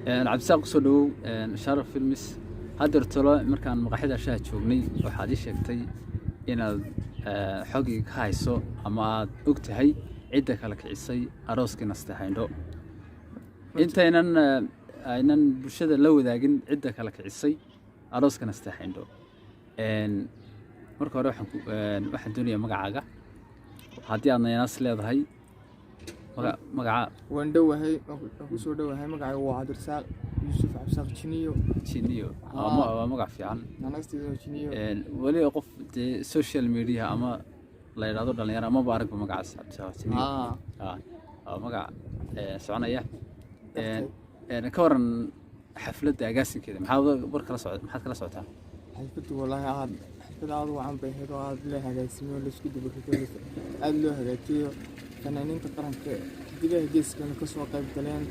عبد الساق سودو شرف فيلمس هذا طلع مركان مقاحدة شاهد شوقني وحادي شكتي إن حقي هايسو أما أقتهي عدة كلك عيسي أروسك نستحينه أنت إنن بشدة لو ذاقن عدة كلك عيسي أروسك نستحينه إن مركو روح واحد الدنيا مقعقة هادي أنا ناس لهذا هاي مقع وندوه أكو سودوه هاي مقع وعد رسال يوسف عبد الساق تشينيو مقع في عن أنا أستيقظ تشينيو ولي أقف السوشيال ميديا أما لا يرادو دلنيارة ما بعرف مقع عبد الساق تشينيو مقع سعنايا كورن حفلة أجازة كذا محاول بركة لصعد محد كلا صعدها حفلة والله عاد حفلة عاد وعم بيهد وعاد له هجاسمي ولا شكده بكتير عاد له هجاتيو فنانين تقرن كده هجاس كانوا كسوة قيب كلام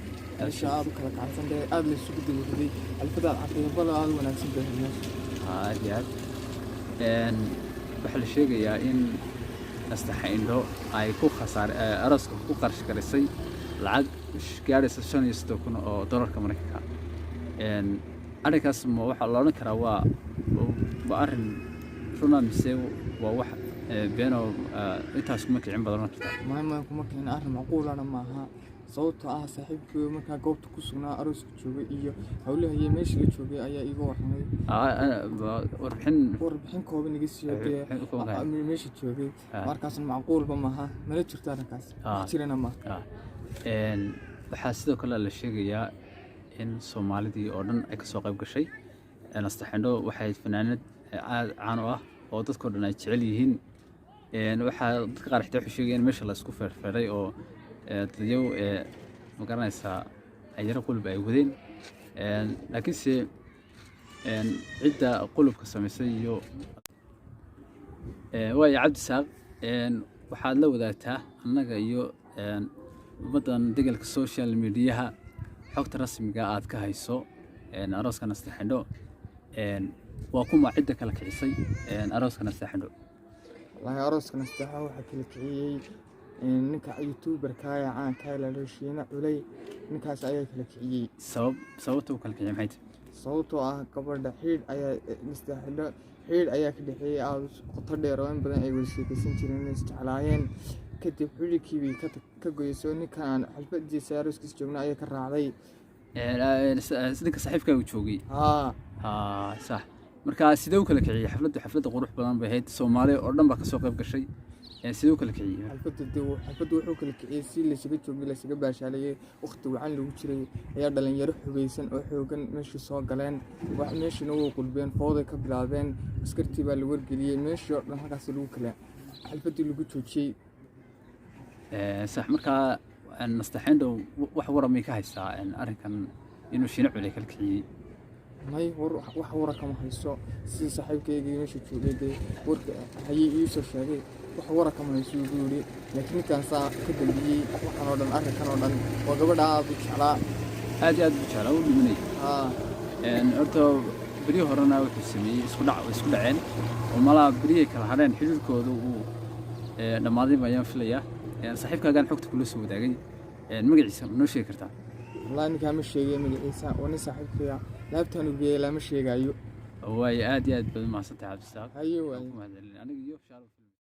الشعب كلك عارفين ده عاد له شكده بكتير الفدا عطيه بلا عاد وناسب به الناس ياد بحل شيء يا إن استحين له أي كو خسار أرسك كو قرش كرسي العاد مش جالس عشان يستوكون أو دولار كمريكا أنا كاسم واحد الله نكره وبأرن شلون نسوي وواحد بينه أنت اسمك عم بدرنا كذا ما يكون ممكن أرن معقول أنا معها صوت صاحبك مكان قوت كوسنا أرسك تشوفي إياه حوله هي ماشي تشوفي أيه إيجو وحنا أنا وربحين كوبي نجس يدي ماشي تشوفي مركز معقول بماها ما نتشرت أنا كاس كثير ما waxaa sidoo kale la sheegayaa in Soomaalidii oo dhan ay ka soo qayb gashay nastaxino waxay fanaanad caan ah oo dadka dhan ay jecel yihiin waxa dadka qaar xitaa waxay sheegayeen meesha la isku feerfeeray oo dadyow ma garanaysaa ay yara qulub ay wadeen laakiin se cidda qulubka samaysay iyo way Cabdi Saaq waxaad la wadaagtaa annaga iyo umadan degalka social media xogta rasmiga aad ka hayso arooska nastaxino waa kuma cidda kala kicisay arooska nastaxino wallahi arooska nastaxo waxa kala kiciyay ninka youtuber ka caan ka la leeshiina culay ninkaas ayaa kala kiciyay sababta kala kiciyay maxay sababtoo ah gabadha xiid ayaa nastaxino xiid ayaa ka dhixiyay aad qoto dheer oo in badan ay wada jireen isticlaayeen kadib xilligii bay ka goysay ninkan xalfadiisa arooskiisa joogna ayaa ka raacday sidii saaxiibka uu joogay صح marka sidoo kale kiciyay xaflada qurux badan bay ahayd Soomaaliya oo dhan ba ka soo qayb gashay sidoo kale kiciyay xafladu wuxuu kala kiciyay si la isaga joogay la isaga baashaalay waqti wacan lagu jiray ayaa dhalinyaro xubeysan oo xoogan meesha soo galeen wax meeshana uu qulbeen fooday ka bilaabeen askartii baa la wargeliyay meesha oo dhan halkaas lagu kala xafladii lagu joojiyay صح marka nastaxino wax waramay ka haysaa arinkan inuu shinac wali kala kiciyay may wax wara kama hayso si saaxiibkayga meesha joogay warka hayay ii soo sheegay wax wara kama hayso ugu yiri laakiin kan saa ka dambeeyay waxaan oo dhan arinkan oo dhan oo gabadha aad u jeclaa aad u jeclaa oo dhimanay horta bariyo horena wuxuu sameeyay isku dhaceen oo mala bariyo kala hadeen xiriirkooda uu dhamaaday bayaan filayaa saaxiibkaagan xogta kula soo wadaagay magaciisa noo sheegi kartaa والله إنك هم الشيء من الإنسان ونسى حكيها لا بتنو لا مش شيء جايو هو عادي بدل ما صرت عبد الساق أيوة أنا